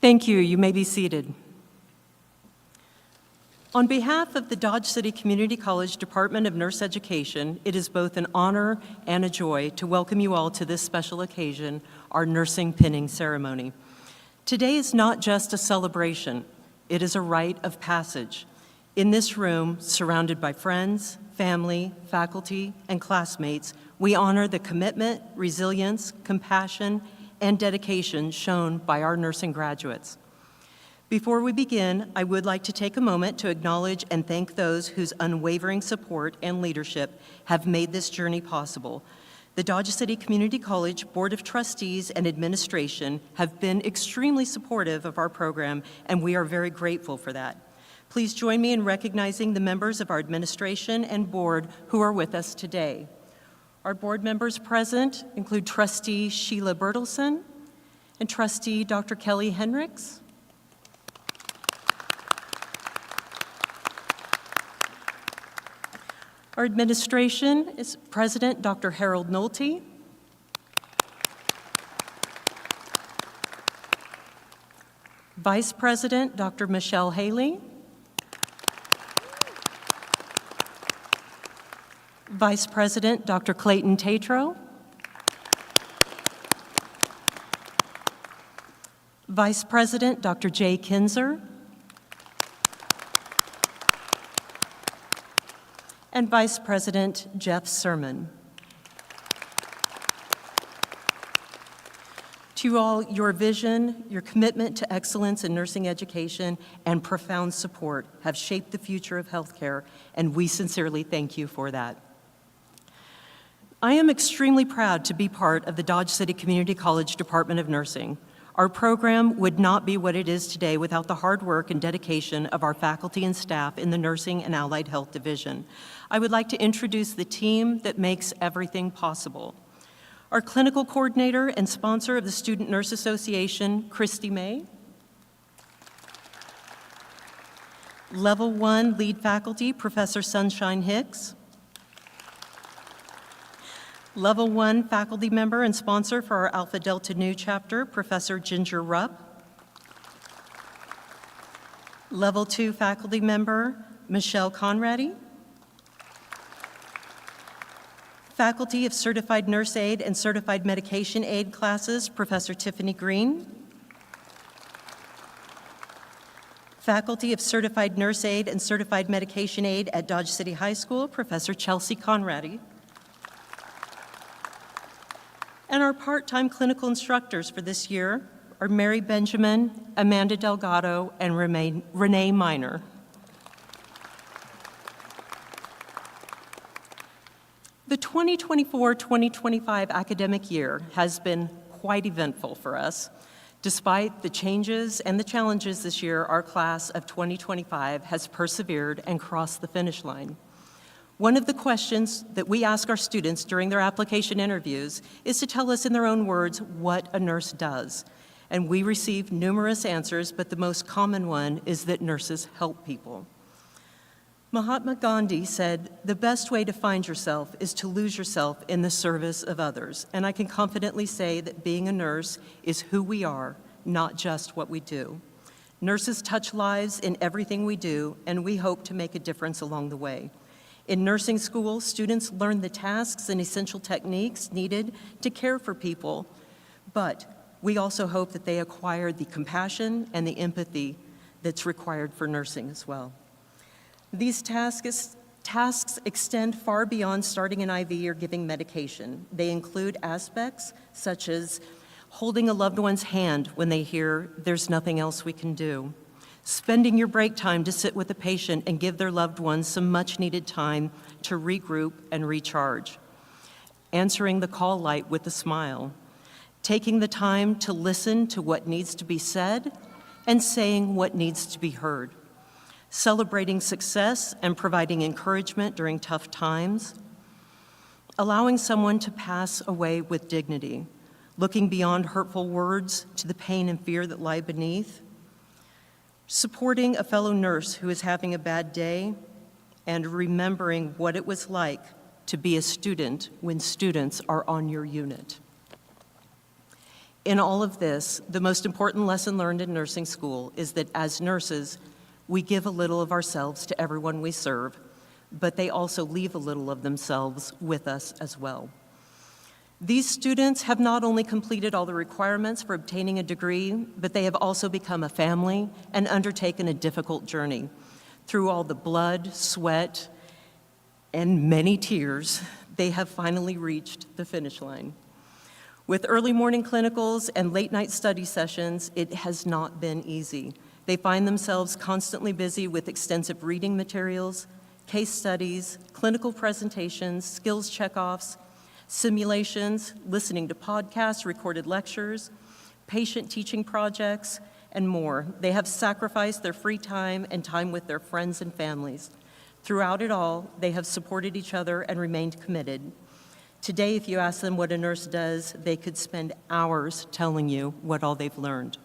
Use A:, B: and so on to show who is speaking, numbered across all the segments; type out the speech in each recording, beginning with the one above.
A: Thank you. You may be seated. On behalf of the Dodge City Community College Department of Nurse Education, it is both an honor and a joy to welcome you all to this special occasion, our nursing pinning ceremony. Today is not just a celebration, it is a rite of passage. In this room, surrounded by friends, family, faculty, and classmates, we honor the commitment, resilience, compassion, and dedication shown by our nursing graduates. Before we begin, I would like to take a moment to acknowledge and thank those whose unwavering support and leadership have made this journey possible. The Dodge City Community College Board of Trustees and Administration have been extremely supportive of our program, and we are very grateful for that. Please join me in recognizing the members of our administration and board who are with us today. Our board members present include Trustee Sheila Bertelson and Trustee Dr. Kelly Henricks. Our administration is President Dr. Harold Nolte, Vice President Dr. Michelle Haley, Vice President Dr. Clayton Tatro, Vice President Dr. Jay Kinzer, and Vice President Jeff Sermon. To you all, your vision, your commitment to excellence in nursing education, and profound support have shaped the future of healthcare, and we sincerely thank you for that. I am extremely proud to be part of the Dodge City Community College Department of Nursing. Our program would not be what it is today without the hard work and dedication of our faculty and staff in the Nursing and Allied Health Division. I would like to introduce the team that makes everything possible. Our clinical coordinator and sponsor of the Student Nurse Association, Christy May. Level 1 lead faculty, Professor Sunshine Hicks. Level 1 faculty member and sponsor for our Alpha Delta Nu chapter, Professor Ginger Rupp. Level 2 faculty member, Michelle Conradi. Faculty of Certified Nurse Aid and Certified Medication Aid classes, Professor Tiffany Green. Faculty of Certified Nurse Aid and Certified Medication Aid at Dodge City High School, Professor Chelsea Conradi. And our part-time clinical instructors for this year are Mary Benjamin, Amanda Delgado, and Renee Miner. The 2024-2025 academic year has been quite eventful for us. Despite the changes and the challenges this year, our class of 2025 has persevered and crossed the finish line. One of the questions that we ask our students during their application interviews is to tell us in their own words what a nurse does. And we receive numerous answers, but the most common one is that nurses help people. Mahatma Gandhi said, "The best way to find yourself is to lose yourself in the service of others." And I can confidently say that being a nurse is who we are, not just what we do. Nurses touch lives in everything we do, and we hope to make a difference along the way. In nursing school, students learn the tasks and essential techniques needed to care for people, but we also hope that they acquire the compassion and the empathy that's required for nursing as well. These tasks extend far beyond starting an IV or giving medication. They include aspects such as holding a loved one's hand when they hear there's nothing else we can do, spending your break time to sit with a patient and give their loved ones some much-needed time to regroup and recharge, answering the call light with a smile, taking the time to listen to what needs to be said and saying what needs to be heard, celebrating success and providing encouragement during tough times, allowing someone to pass away with dignity, looking beyond hurtful words to the pain and fear that lie beneath, supporting a fellow nurse who is having a bad day, and remembering what it was like to be a student when students are on your unit. In all of this, the most important lesson learned in nursing school is that as nurses, we give a little of ourselves to everyone we serve, but they also leave a little of themselves with us as well. These students have not only completed all the requirements for obtaining a degree, but they have also become a family and undertaken a difficult journey. Through all the blood, sweat, and many tears, they have finally reached the finish line. With early morning clinicals and late night study sessions, it has not been easy. They find themselves constantly busy with extensive reading materials, case studies, clinical presentations, skills checkoffs, simulations, listening to podcasts, recorded lectures, patient teaching projects, and more. They have sacrificed their free time and time with their friends and families. Throughout it all, they have supported each other and remained committed. Today, if you ask them what a nurse does, they could spend hours telling you what all they've learned.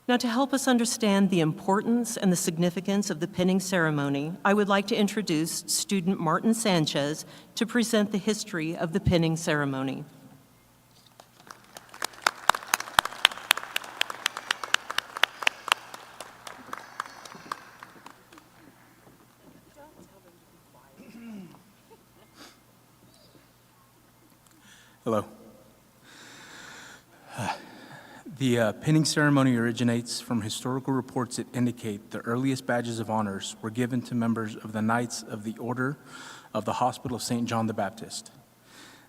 A: Now, to help us understand the importance and the significance of the pinning ceremony, I would like to introduce student Martin Sanchez to present the history of the pinning ceremony.
B: Hello. The pinning ceremony originates from historical reports that indicate the earliest badges of honors were given to members of the Knights of the Order of the Hospital of St. John the Baptist.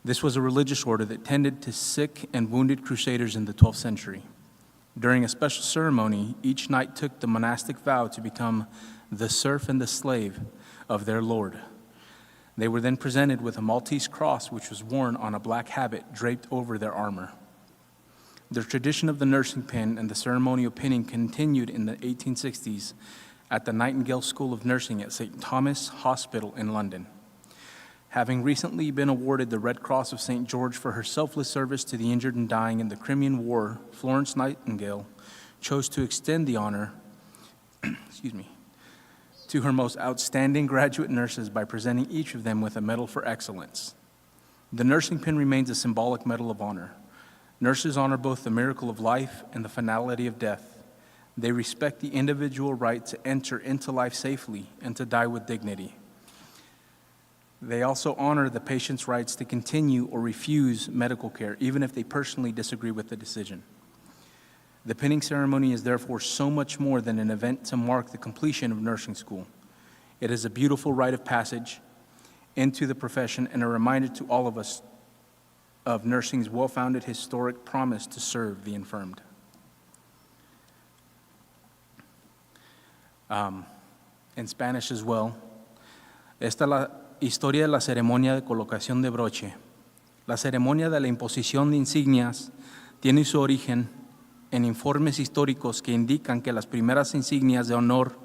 B: This was a religious order that tended to sick and wounded crusaders in the 12th century. During a special ceremony, each knight took the monastic vow to become the serf and the slave of their lord. They were then presented with a Maltese cross, which was worn on a black habit draped over their armor. The tradition of the nursing pin and the ceremonial pinning continued in the 1860s at the Nightingale School of Nursing at St. Thomas Hospital in London. Having recently been awarded the Red Cross of St. George for her selfless service to the injured and dying in the Crimean War, Florence Nightingale chose to extend the honor to her most outstanding graduate nurses by presenting each of them with a medal for excellence. The nursing pin remains a symbolic medal of honor. Nurses honor both the miracle of life and the finality of death. They respect the individual right to enter into life safely and to die with dignity. They also honor the patient's rights to continue or refuse medical care, even if they personally disagree with the decision. The pinning ceremony is therefore so much more than an event to mark the completion of nursing school. It is a beautiful rite of passage into the profession and a reminder to all of us of nursing's well-founded historic promise to serve the infirmed. In Spanish as well, esta es la historia de la ceremonia de colocación de broche. La ceremonia de la imposición de insignias tiene su origen en informes históricos que indican que las primeras insignias de honor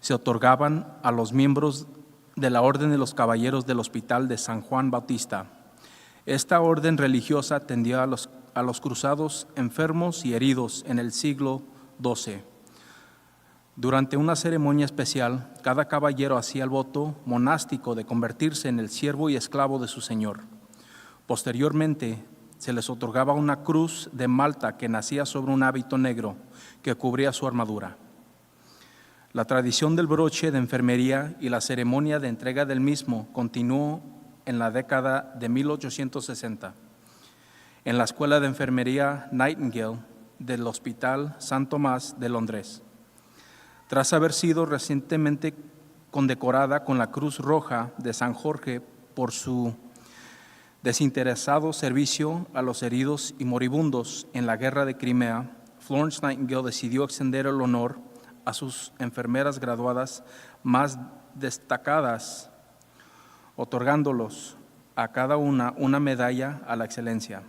B: se otorgaban a los miembros de la Orden de los Caballeros del Hospital de San Juan Bautista. Esta orden religiosa atendió a los cruzados enfermos y heridos en el siglo XII. Durante una ceremonia especial, cada caballero hacía el voto monástico de convertirse en el siervo y esclavo de su señor. Posteriormente, se les otorgaba una cruz de malta que nacía sobre un hábito negro que cubría su armadura. La tradición del broche de enfermería y la ceremonia de entrega del mismo continuó en la década de 1860 en la Escuela de Enfermería Nightingale del Hospital San Tomás de Londres. Tras haber sido recientemente condecorada con la Cruz Roja de San Jorge por su desinteresado servicio a los heridos y moribundos en la Guerra de Crimea, Florence Nightingale decidió extender el honor a sus enfermeras graduadas más destacadas, otorgándolos a cada una medalla a la excelencia.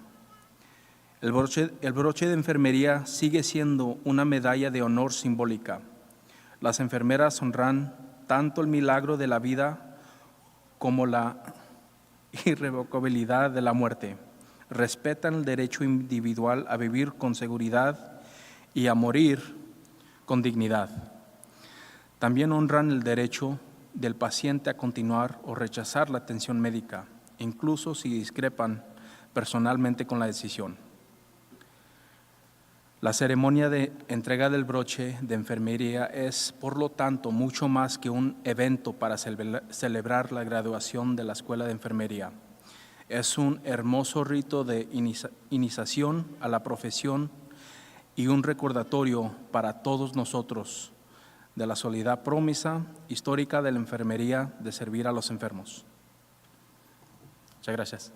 B: El broche de enfermería sigue siendo una medalla de honor simbólica. Las enfermeras honran tanto el milagro de la vida como la irrevocabilidad de la muerte. Respetan el derecho individual a vivir con seguridad y a morir con dignidad. También honran el derecho del paciente a continuar o rechazar la atención médica, incluso si discrepan personalmente con la decisión. La ceremonia de entrega del broche de enfermería es, por lo tanto, mucho más que un evento para celebrar la graduación de la Escuela de Enfermería. Es un hermoso rito de iniciación a la profesión y un recordatorio para todos nosotros de la soledad promesa histórica de la enfermería de servir a los enfermos. Muchas gracias.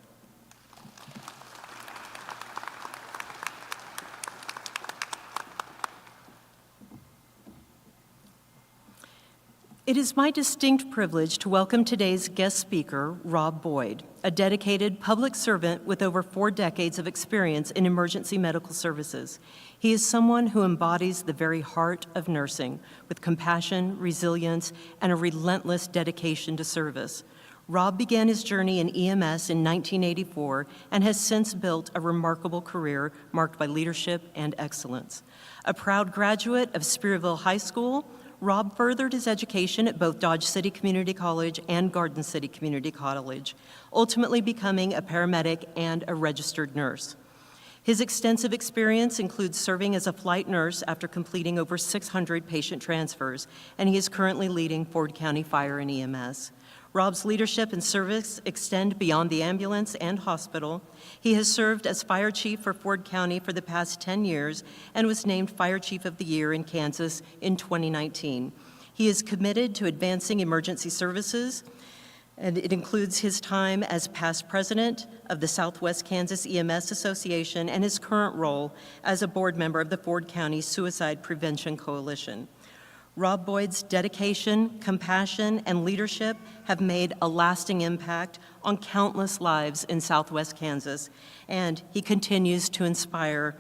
A: It is my distinct privilege to welcome today's guest speaker, Rob Boyd, a dedicated public servant with over 4 decades of experience in emergency medical services. He is someone who embodies the very heart of nursing, with compassion, resilience, and a relentless dedication to service. Rob began his journey in EMS in 1984 and has since built a remarkable career marked by leadership and excellence. A proud graduate of Spearville High School, Rob furthered his education at both Dodge City Community College and Garden City Community College, ultimately becoming a paramedic and a registered nurse. His extensive experience includes serving as a flight nurse after completing over 600 patient transfers, and he is currently leading Ford County Fire and EMS. Rob's leadership and service extend beyond the ambulance and hospital. He has served as fire chief for Ford County for the past 10 years and was named Fire Chief of the Year in Kansas in 2019. He is committed to advancing emergency services, and it includes his time as past president of the Southwest Kansas EMS Association and his current role as a board member of the Ford County Suicide Prevention Coalition. Rob Boyd's dedication, compassion, and leadership have made a lasting impact on countless lives in Southwest Kansas, and he continues to inspire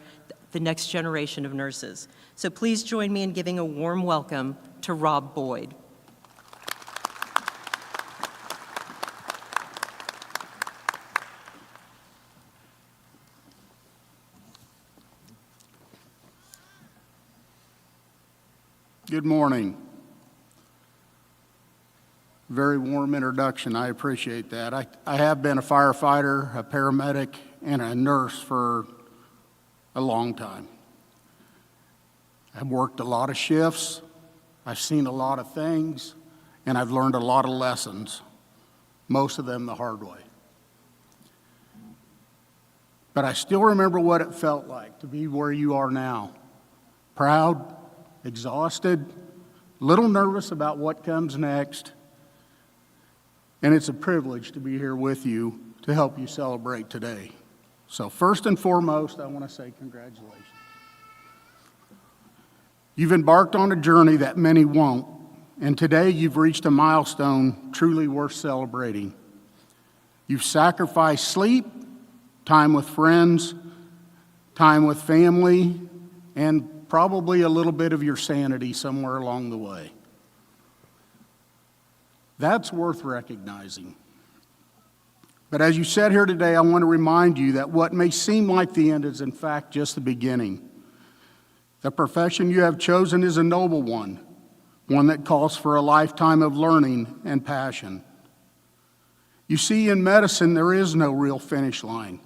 A: the next generation of nurses. So please join me in giving a warm welcome to Rob Boyd.
C: Good morning. Very warm introduction. I appreciate that. I have been a firefighter, a paramedic, and a nurse for a long time. I've worked a lot of shifts, I've seen a lot of things, and I've learned a lot of lessons, most of them the hard way. But I still remember what it felt like to be where you are now. Proud, exhausted, a little nervous about what comes next, and it's a privilege to be here with you to help you celebrate today. So first and foremost, I want to say congratulations. You've embarked on a journey that many won't, and today you've reached a milestone truly worth celebrating. You've sacrificed sleep, time with friends, time with family, and probably a little bit of your sanity somewhere along the way. That's worth recognizing. But as you sit here today, I want to remind you that what may seem like the end is in fact just the beginning. The profession you have chosen is a noble one that calls for a lifetime of learning and passion. You see, in medicine, there is no real finish line,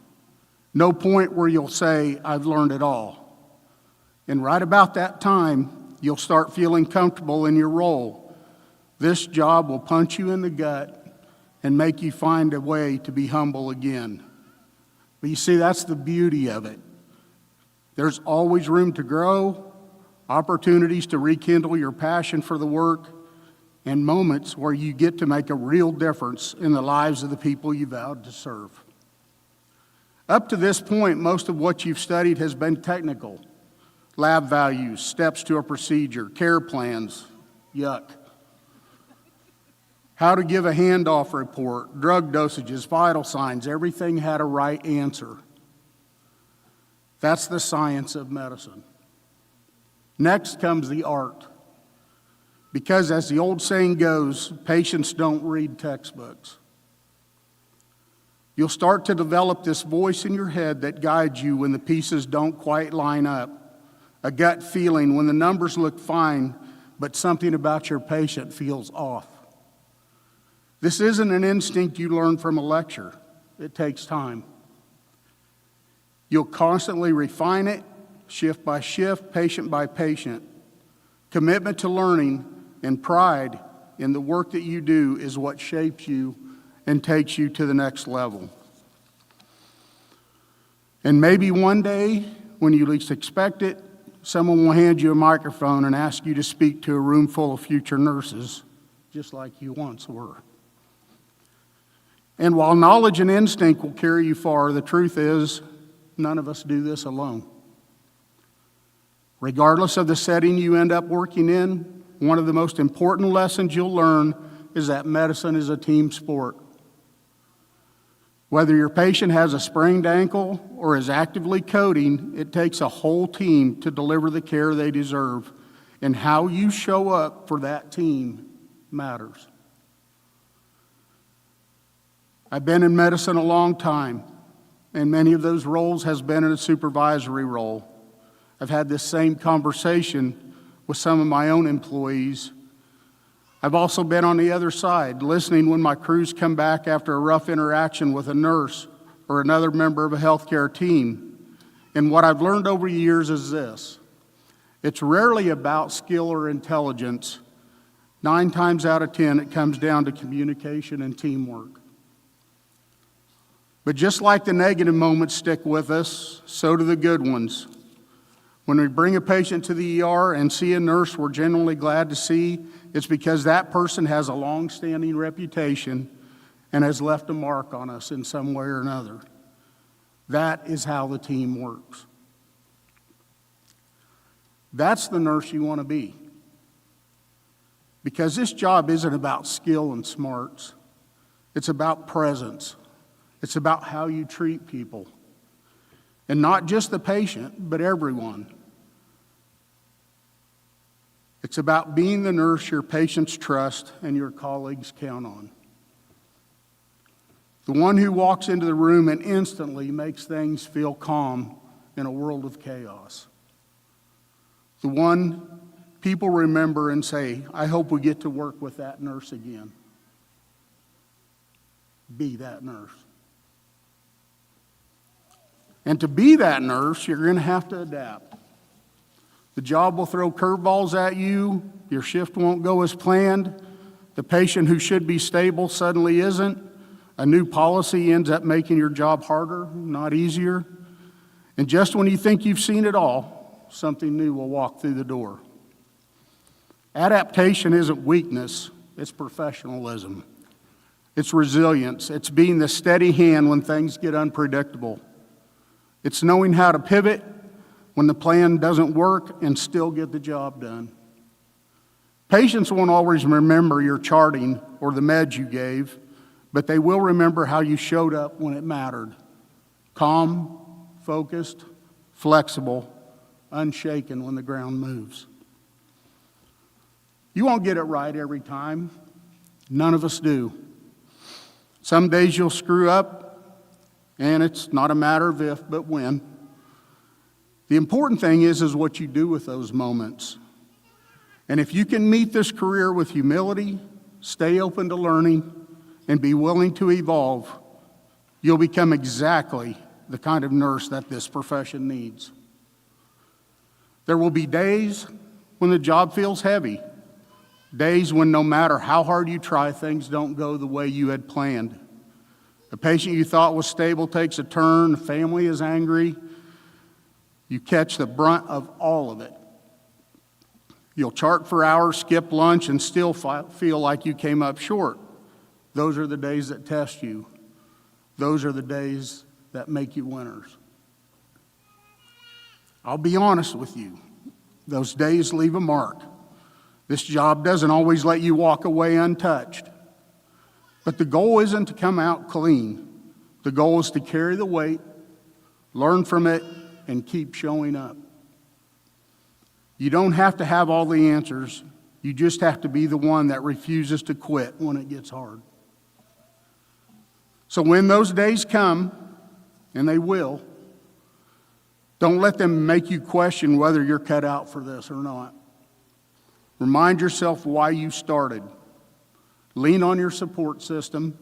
C: no point where you'll say, I've learned it all. And right about that time, you'll start feeling comfortable in your role. This job will punch you in the gut and make you find a way to be humble again. But you see, that's the beauty of it. There's always room to grow, opportunities to rekindle your passion for the work, and moments where you get to make a real difference in the lives of the people you vowed to serve. Up to this point, most of what you've studied has been technical. Lab values, steps to a procedure, care plans, yuck. How to give a handoff report, drug dosages, vital signs, everything had a right answer. That's the science of medicine. Next comes the art. Because as the old saying goes, patients don't read textbooks. You'll start to develop this voice in your head that guides you when the pieces don't quite line up. A gut feeling when the numbers look fine, but something about your patient feels off. This isn't an instinct you learn from a lecture. It takes time. You'll constantly refine it, shift by shift, patient by patient. Commitment to learning and pride in the work that you do is what shapes you and takes you to the next level. And maybe one day, when you least expect it, someone will hand you a microphone and ask you to speak to a room full of future nurses, just like you once were. And while knowledge and instinct will carry you far, the truth is, none of us do this alone. Regardless of the setting you end up working in, one of the most important lessons you'll learn is that medicine is a team sport. Whether your patient has a sprained ankle or is actively coding, it takes a whole team to deliver the care they deserve, and how you show up for that team matters. I've been in medicine a long time, and many of those roles has been in a supervisory role. I've had this same conversation with some of my own employees. I've also been on the other side, listening when my crews come back after a rough interaction with a nurse or another member of a healthcare team. And what I've learned over years is this: it's rarely about skill or intelligence. 9 times out of 10, it comes down to communication and teamwork. But just like the negative moments stick with us, so do the good ones. When we bring a patient to the ER and see a nurse we're genuinely glad to see, it's because that person has a long-standing reputation and has left a mark on us in some way or another. That is how the team works. That's the nurse you want to be. Because this job isn't about skill and smarts. It's about presence. It's about how you treat people. And not just the patient, but everyone. It's about being the nurse your patients trust and your colleagues count on. The one who walks into the room and instantly makes things feel calm in a world of chaos. The one people remember and say, I hope we get to work with that nurse again. Be that nurse. And to be that nurse, you're going to have to adapt. The job will throw curveballs at you. Your shift won't go as planned. The patient who should be stable suddenly isn't. A new policy ends up making your job harder, not easier. And just when you think you've seen it all, something new will walk through the door. Adaptation isn't weakness, it's professionalism. It's resilience. It's being the steady hand when things get unpredictable. It's knowing how to pivot when the plan doesn't work and still get the job done. Patients won't always remember your charting or the meds you gave, but they will remember how you showed up when it mattered. Calm, focused, flexible, unshaken when the ground moves. You won't get it right every time. None of us do. Some days you'll screw up, and it's not a matter of if, but when. The important thing is what you do with those moments. And if you can meet this career with humility, stay open to learning, and be willing to evolve, you'll become exactly the kind of nurse that this profession needs. There will be days when the job feels heavy, days when no matter how hard you try, things don't go the way you had planned. A patient you thought was stable takes a turn, the family is angry. You catch the brunt of all of it. You'll chart for hours, skip lunch, and still feel like you came up short. Those are the days that test you. Those are the days that make you winners. I'll be honest with you. Those days leave a mark. This job doesn't always let you walk away untouched. But the goal isn't to come out clean. The goal is to carry the weight, learn from it, and keep showing up. You don't have to have all the answers. You just have to be the one that refuses to quit when it gets hard. So when those days come, and they will, don't let them make you question whether you're cut out for this or not. Remind yourself why you started. Lean on your support system.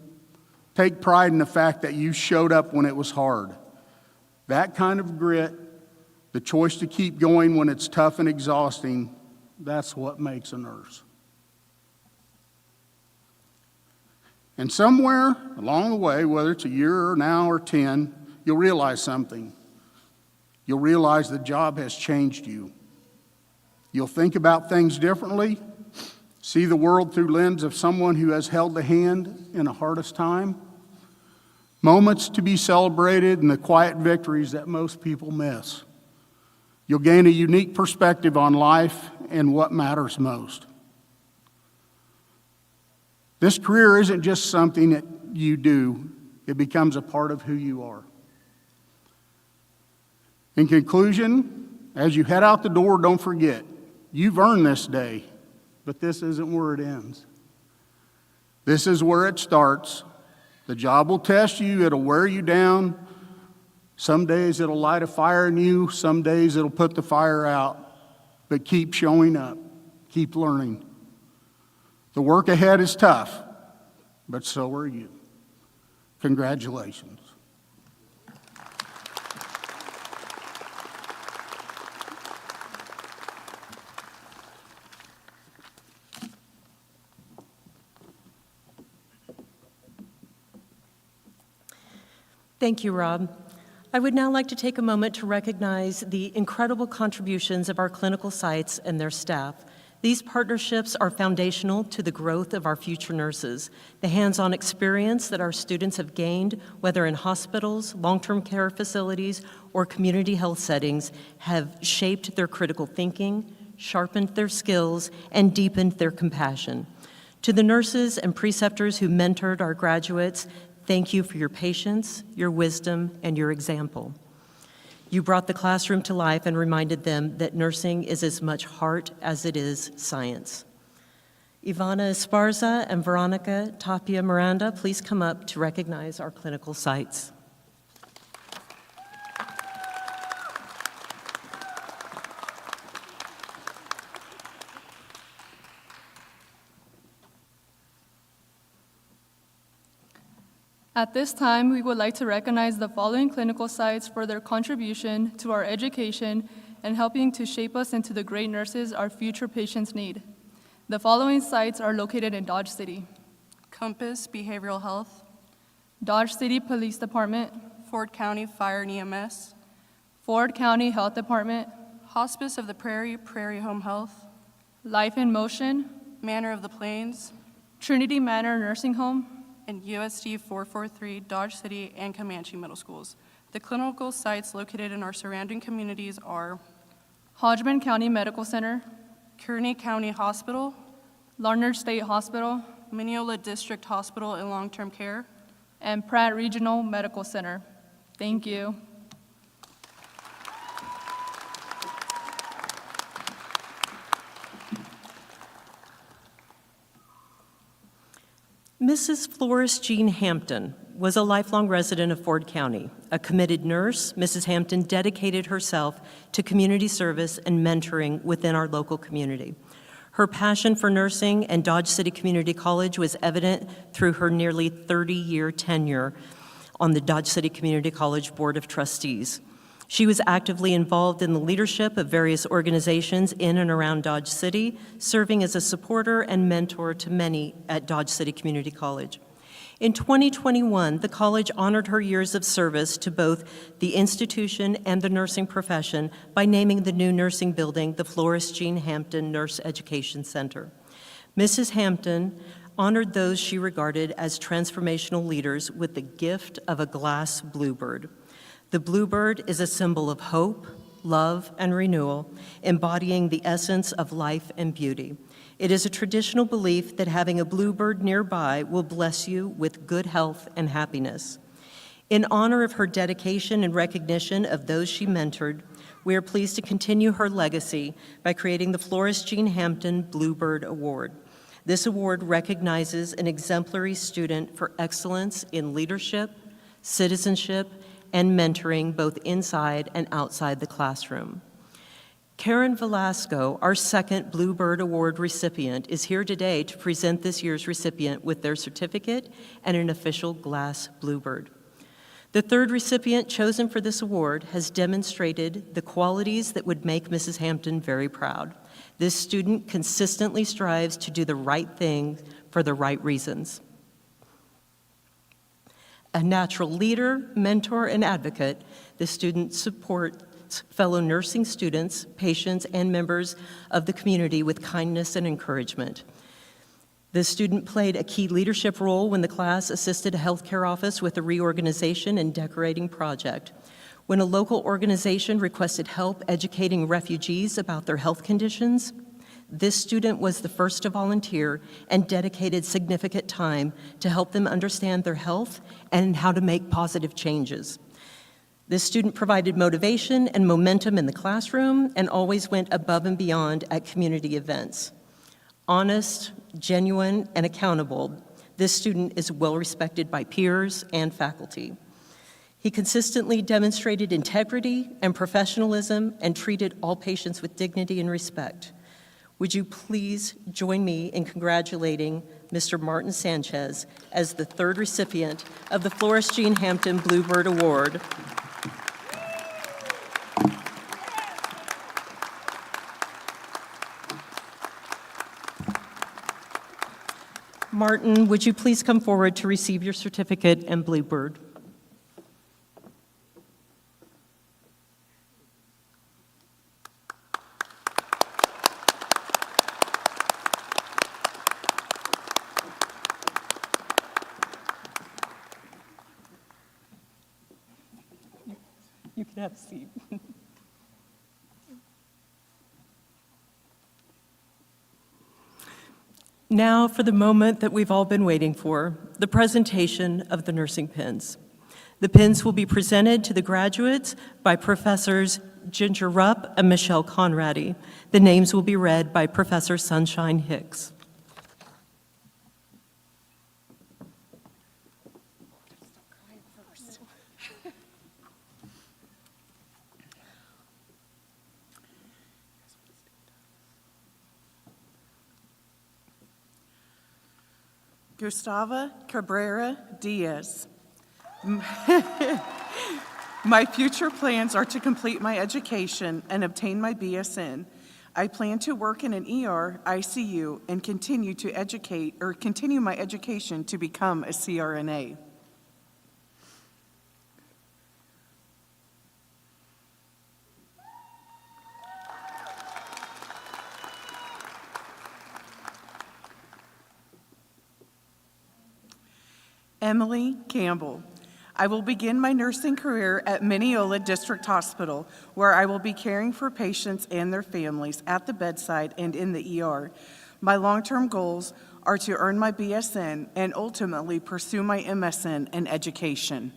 C: Take pride in the fact that you showed up when it was hard. That kind of grit the choice to keep going when it's tough and exhausting, that's what makes a nurse. And somewhere along the way, whether it's a year or now or 10, you'll realize something. You'll realize the job has changed you. You'll think about things differently, see the world through the lens of someone who has held the hand in the hardest time. Moments to be celebrated and the quiet victories that most people miss. You'll gain a unique perspective on life and what matters most. This career isn't just something that you do, it becomes a part of who you are. In conclusion, as you head out the door, don't forget, you've earned this day, but this isn't where it ends. This is where it starts. The job will test you, it'll wear you down. Some days it'll light a fire in you, some days it'll put the fire out. But keep showing up, keep learning. The work ahead is tough, but so are you. Congratulations.
A: Thank you, Rob. I would now like to take a moment to recognize the incredible contributions of our clinical sites and their staff. These partnerships are foundational to the growth of our future nurses. The hands-on experience that our students have gained, whether in hospitals, long-term care facilities, or community health settings, have shaped their critical thinking, sharpened their skills, and deepened their compassion. To the nurses and preceptors who mentored our graduates, thank you for your patience, your wisdom, and your example. You brought the classroom to life and reminded them that nursing is as much heart as it is science. Ivana Esparza and Veronica Tapia Miranda, please come up to recognize our clinical sites.
D: At this time, we would like to recognize the following clinical sites for their contribution to our education and helping to shape us into the great nurses our future patients need. The following sites are located in Dodge City:
E: Compass Behavioral Health,
D: Dodge City Police Department,
E: Ford County Fire and EMS,
D: Ford County Health Department,
E: Hospice of the Prairie, Prairie Home Health,
D: Life in Motion,
E: Manor of the Plains,
D: Trinity Manor Nursing Home,
E: and USD 443 Dodge City and Comanche Middle Schools. The clinical sites located in our surrounding communities are
D: Hodgman County Medical Center,
E: Kearney County Hospital,
D: Larned State Hospital,
E: Mineola District Hospital and Long-Term Care,
D: and Pratt Regional Medical Center. Thank you.
A: Mrs. Flores Jean Hampton was a lifelong resident of Ford County. A committed nurse, Mrs. Hampton dedicated herself to community service and mentoring within our local community. Her passion for nursing and Dodge City Community College was evident through her nearly 30-year tenure on the Dodge City Community College Board of Trustees. She was actively involved in the leadership of various organizations in and around Dodge City, serving as a supporter and mentor to many at Dodge City Community College. In 2021, the college honored her years of service to both the institution and the nursing profession by naming the new nursing building the Flores Jean Hampton Nurse Education Center. Mrs. Hampton honored those she regarded as transformational leaders with the gift of a glass bluebird. The bluebird is a symbol of hope, love, and renewal, embodying the essence of life and beauty. It is a traditional belief that having a bluebird nearby will bless you with good health and happiness. In honor of her dedication and recognition of those she mentored, we are pleased to continue her legacy by creating the Flores Jean Hampton Bluebird Award. This award recognizes an exemplary student for excellence in leadership, citizenship, and mentoring both inside and outside the classroom. Karen Velasco, our second Bluebird Award recipient, is here today to present this year's recipient with their certificate and an official glass bluebird. The third recipient chosen for this award has demonstrated the qualities that would make Mrs. Hampton very proud. This student consistently strives to do the right thing for the right reasons. A natural leader, mentor, and advocate, this student supports fellow nursing students, patients, and members of the community with kindness and encouragement. This student played a key leadership role when the class assisted a healthcare office with a reorganization and decorating project. When a local organization requested help educating refugees about their health conditions, this student was the first to volunteer and dedicated significant time to help them understand their health and how to make positive changes. This student provided motivation and momentum in the classroom and always went above and beyond at community events. Honest, genuine, and accountable, this student is well respected by peers and faculty. He consistently demonstrated integrity and professionalism and treated all patients with dignity and respect. Would you please join me in congratulating Mr. Martin Sanchez as the third recipient of the Florence Jean Hampton Bluebird Award. Martin, would you please come forward to receive your certificate and Bluebird? You can have a seat. Now for the moment that we've all been waiting for, the presentation of the nursing pins. The pins will be presented to the graduates by Professors Ginger Rupp and Michelle Conradi. The names will be read by Professor Sunshine Hicks.
F: Gustava Cabrera Diaz. My future plans are to complete my education and obtain my BSN. I plan to work in an ER, ICU, and continue my education to become a CRNA. Emily Campbell. I will begin my nursing career at Mineola District Hospital, where I will be caring for patients and their families at the bedside and in the ER. My long-term goals are to earn my BSN and ultimately pursue my MSN in education.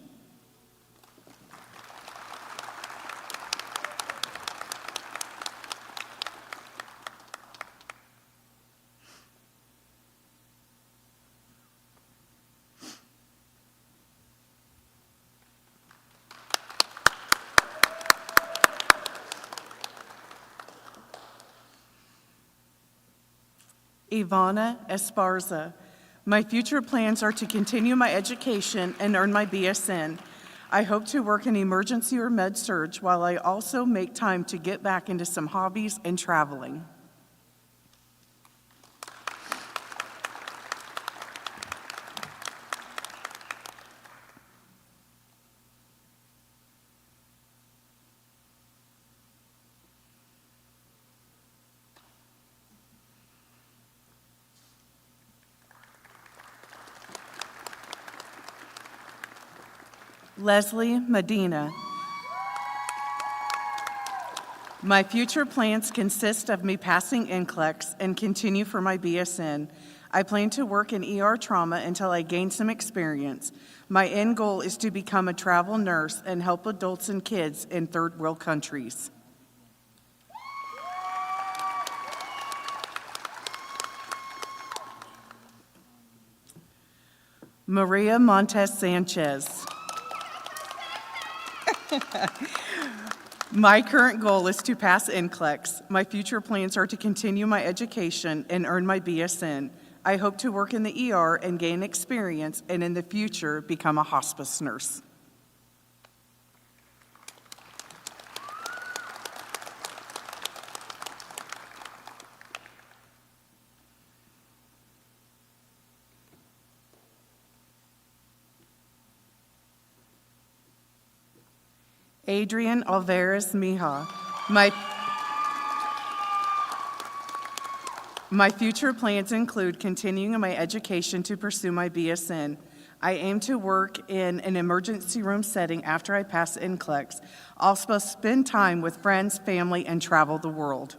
F: Ivana Esparza. My future plans are to continue my education and earn my BSN. I hope to work in emergency or med surg while I also make time to get back into some hobbies and traveling. Leslie Medina. My future plans consist of me passing NCLEX and continue for my BSN. I plan to work in ER trauma until I gain some experience. My end goal is to become a travel nurse and help adults and kids in third world countries. Maria Montes Sanchez. My current goal is to pass NCLEX. My future plans are to continue my education and earn my BSN. I hope to work in the ER and gain experience and in the future become a hospice nurse. Adrian Alvarez Mija. My future plans include continuing my education to pursue my BSN. I aim to work in an emergency room setting after I pass NCLEX. Also spend time with friends, family, and travel the world.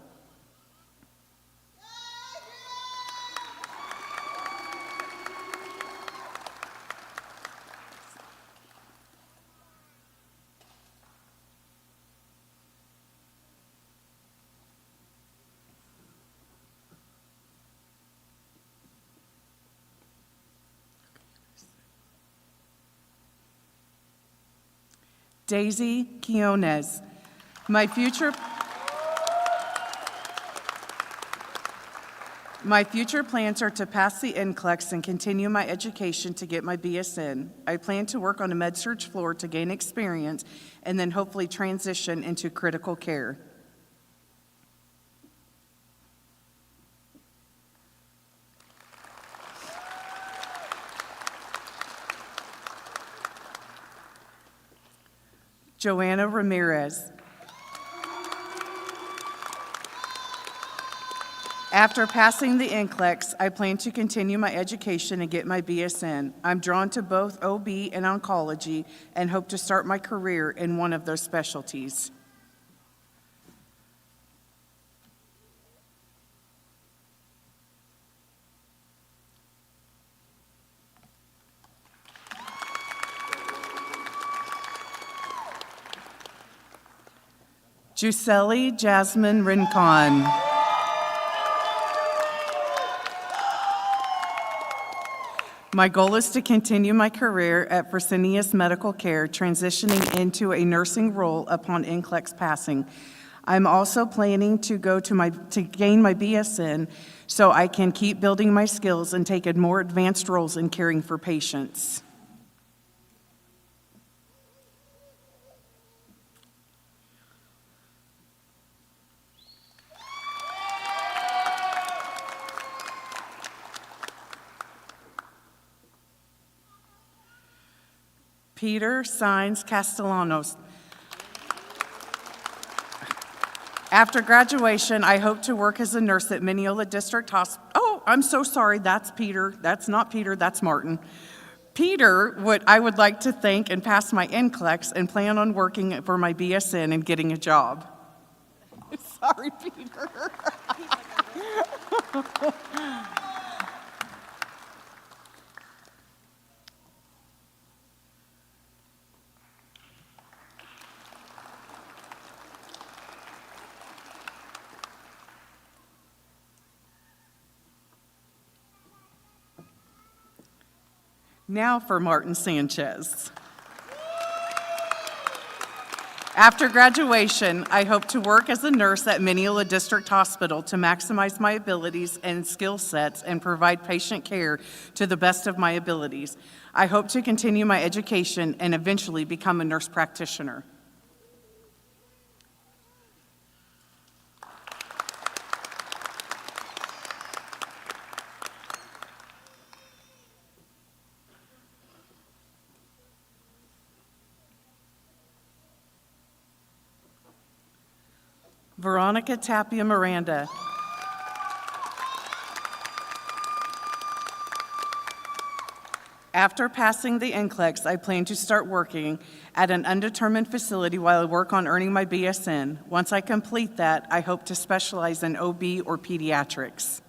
F: Daisy Quinones. My future plans are to pass the NCLEX and continue my education to get my BSN. I plan to work on a med-surg floor to gain experience and then hopefully transition into critical care. Joanna Ramirez. After passing the NCLEX, I plan to continue my education and get my BSN. I'm drawn to both OB and oncology and hope to start my career in one of those specialties. Juseli Jasmine Rincon. My goal is to continue my career at Fresenius Medical Care, transitioning into a nursing role upon NCLEX passing. I'm also planning to gain my BSN so I can keep building my skills and take on more advanced roles in caring for patients. Peter Sainz Castellanos. After graduation, I hope to work as a nurse at Mineola District Hospital. Oh, I'm so sorry, that's Peter. That's not Peter, that's Martin. Peter, I would like to thank and pass my NCLEX and plan on working for my BSN and getting a job. Sorry, Peter. Now for Martin Sanchez. After graduation, I hope to work as a nurse at Mineola District Hospital to maximize my abilities and skill sets and provide patient care to the best of my abilities. I hope to continue my education and eventually become a nurse practitioner. Veronica Tapia Miranda. After passing the NCLEX, I plan to start working at an undetermined facility while I work on earning my BSN. Once I complete that, I hope to specialize in OB or pediatrics.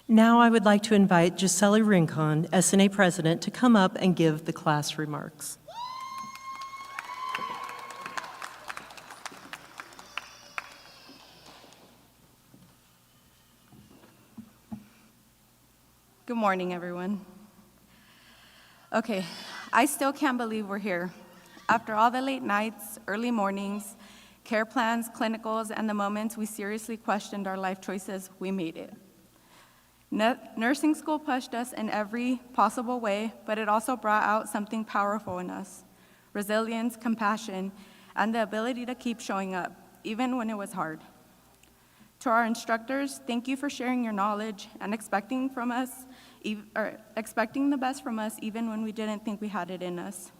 A: Now I would like to invite Juseli Rincon, SNA President, to come up and give the class remarks.
G: Good morning, everyone. Okay, I still can't believe we're here. After all the late nights, early mornings, care plans, clinicals, and the moments we seriously questioned our life choices, we made it. Nursing school pushed us in every possible way, but it also brought out something powerful in us: resilience, compassion, and the ability to keep showing up, even when it was hard. To our instructors, thank you for sharing your knowledge and expecting the best from us even when we didn't think we had it in us.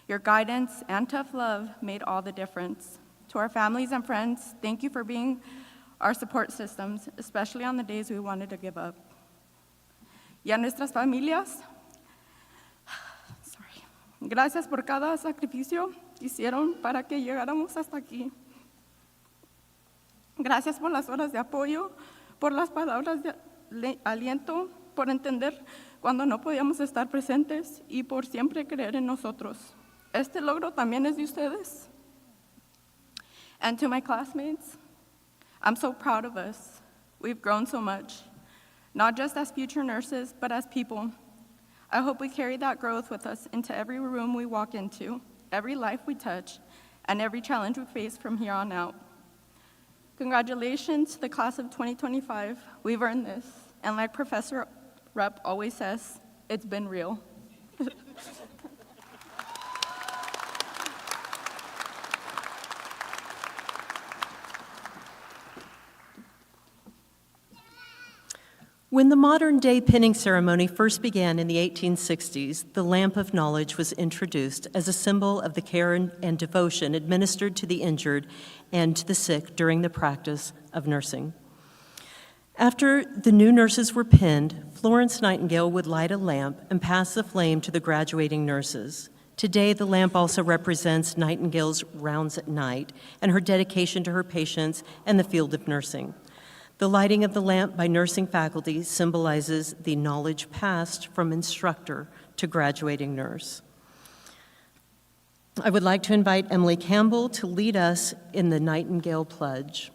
G: Your guidance and tough love made all the difference. To our families and friends, thank you for being our support systems, especially on the days we wanted to give up. Y a nuestras familias, gracias por cada sacrificio que hicieron para que llegáramos hasta aquí. Gracias por las horas de apoyo, por las palabras de aliento, por entender cuando no podíamos estar presentes y por siempre creer en nosotros. Este logro también es de ustedes. And to my classmates, I'm so proud of us. We've grown so much, not just as future nurses, but as people. I hope we carry that growth with us into every room we walk into, every life we touch, and every challenge we face from here on out. Congratulations to the class of 2025. We've earned this. And like Professor Rupp always says, it's been real.
A: When the modern-day pinning ceremony first began in the 1860s, the lamp of knowledge was introduced as a symbol of the care and devotion administered to the injured and to the sick during the practice of nursing. After the new nurses were pinned, Florence Nightingale would light a lamp and pass the flame to the graduating nurses. Today, the lamp also represents Nightingale's rounds at night and her dedication to her patients and the field of nursing. The lighting of the lamp by nursing faculty symbolizes the knowledge passed from instructor to graduating nurse. I would like to invite Emily Campbell to lead us in the Nightingale Pledge.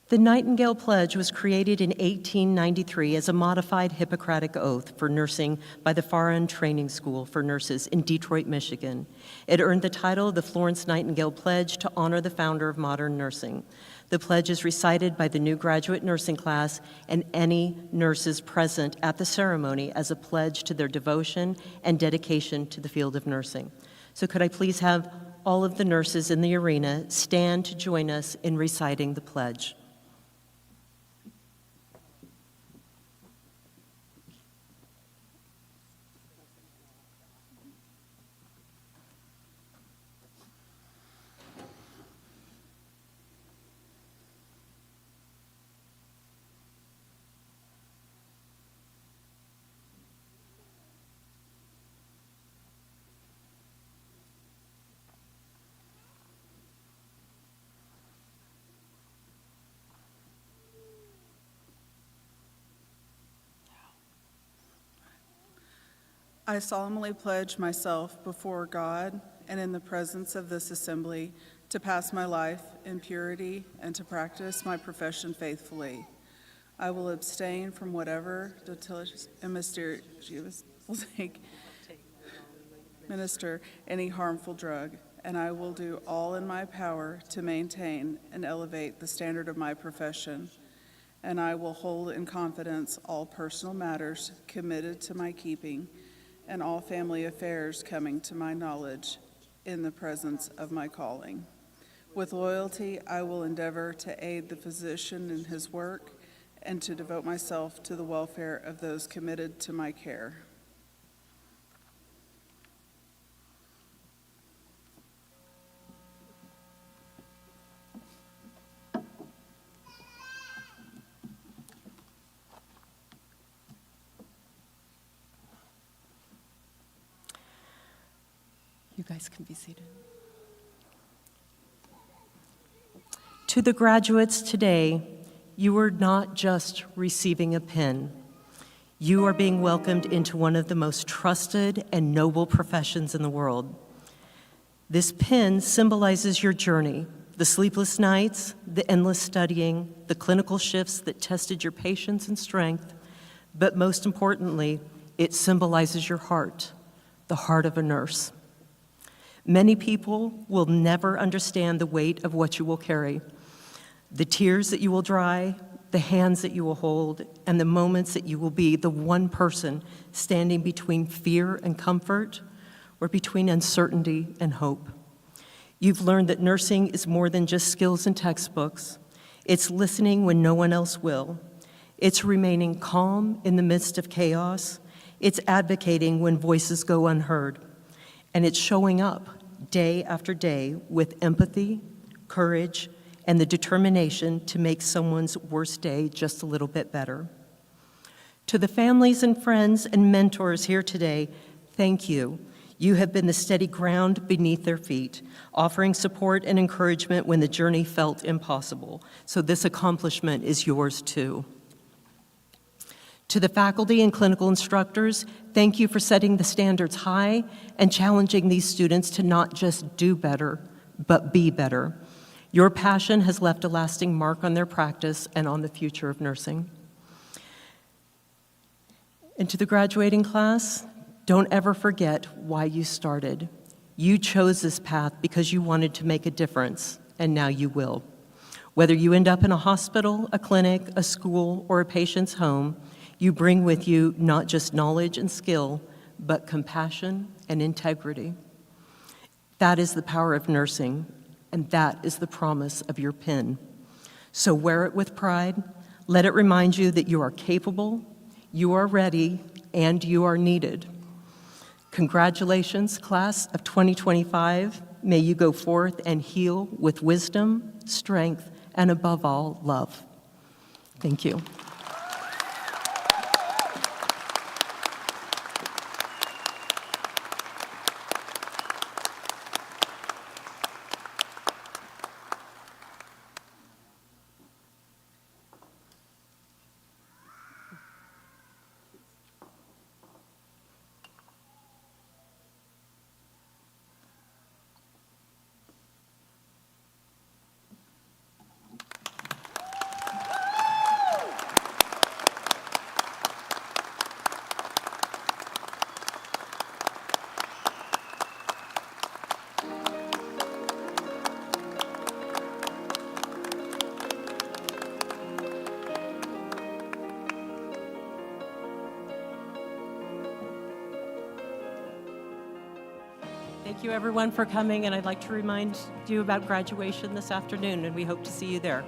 A: The Nightingale Pledge was created in 1893 as a modified Hippocratic Oath for nursing by the Farran Training School for Nurses in Detroit, Michigan. It earned the title of the Florence Nightingale Pledge to honor the founder of modern nursing. The pledge is recited by the new graduate nursing class and any nurses present at the ceremony as a pledge to their devotion and dedication to the field of nursing. So could I please have all of the nurses in the arena stand to join us in reciting the pledge?
F: I solemnly pledge myself before God and in the presence of this assembly to pass my life in purity and to practice my profession faithfully. I will abstain from whatever deleterious and mysterious will minister any harmful drug, and I will do all in my power to maintain and elevate the standard of my profession. And I will hold in confidence all personal matters committed to my keeping and all family affairs coming to my knowledge in the presence of my calling. With loyalty, I will endeavor to aid the physician in his work and to devote myself to the welfare of those committed to my care.
A: You guys can be seated. To the graduates today, you are not just receiving a pin. You are being welcomed into one of the most trusted and noble professions in the world. This pin symbolizes your journey, the sleepless nights, the endless studying, the clinical shifts that tested your patience and strength, but most importantly, it symbolizes your heart, the heart of a nurse. Many people will never understand the weight of what you will carry, the tears that you will dry, the hands that you will hold, and the moments that you will be the one person standing between fear and comfort, or between uncertainty and hope. You've learned that nursing is more than just skills and textbooks. It's listening when no one else will. It's remaining calm in the midst of chaos. It's advocating when voices go unheard. And it's showing up day after day with empathy, courage, and the determination to make someone's worst day just a little bit better. To the families and friends and mentors here today, thank you. You have been the steady ground beneath their feet, offering support and encouragement when the journey felt impossible. So this accomplishment is yours too. To the faculty and clinical instructors, thank you for setting the standards high and challenging these students to not just do better, but be better. Your passion has left a lasting mark on their practice and on the future of nursing. And to the graduating class, don't ever forget why you started. You chose this path because you wanted to make a difference, and now you will. Whether you end up in a hospital, a clinic, a school, or a patient's home, you bring with you not just knowledge and skill, but compassion and integrity. That is the power of nursing, and that is the promise of your pin. So wear it with pride. Let it remind you that you are capable, you are ready, and you are needed. Congratulations, class of 2025. May you go forth and heal with wisdom, strength, and above all, love. Thank you. Thank you, everyone, for coming, and I'd like to remind you about graduation this afternoon, and we hope to see you there.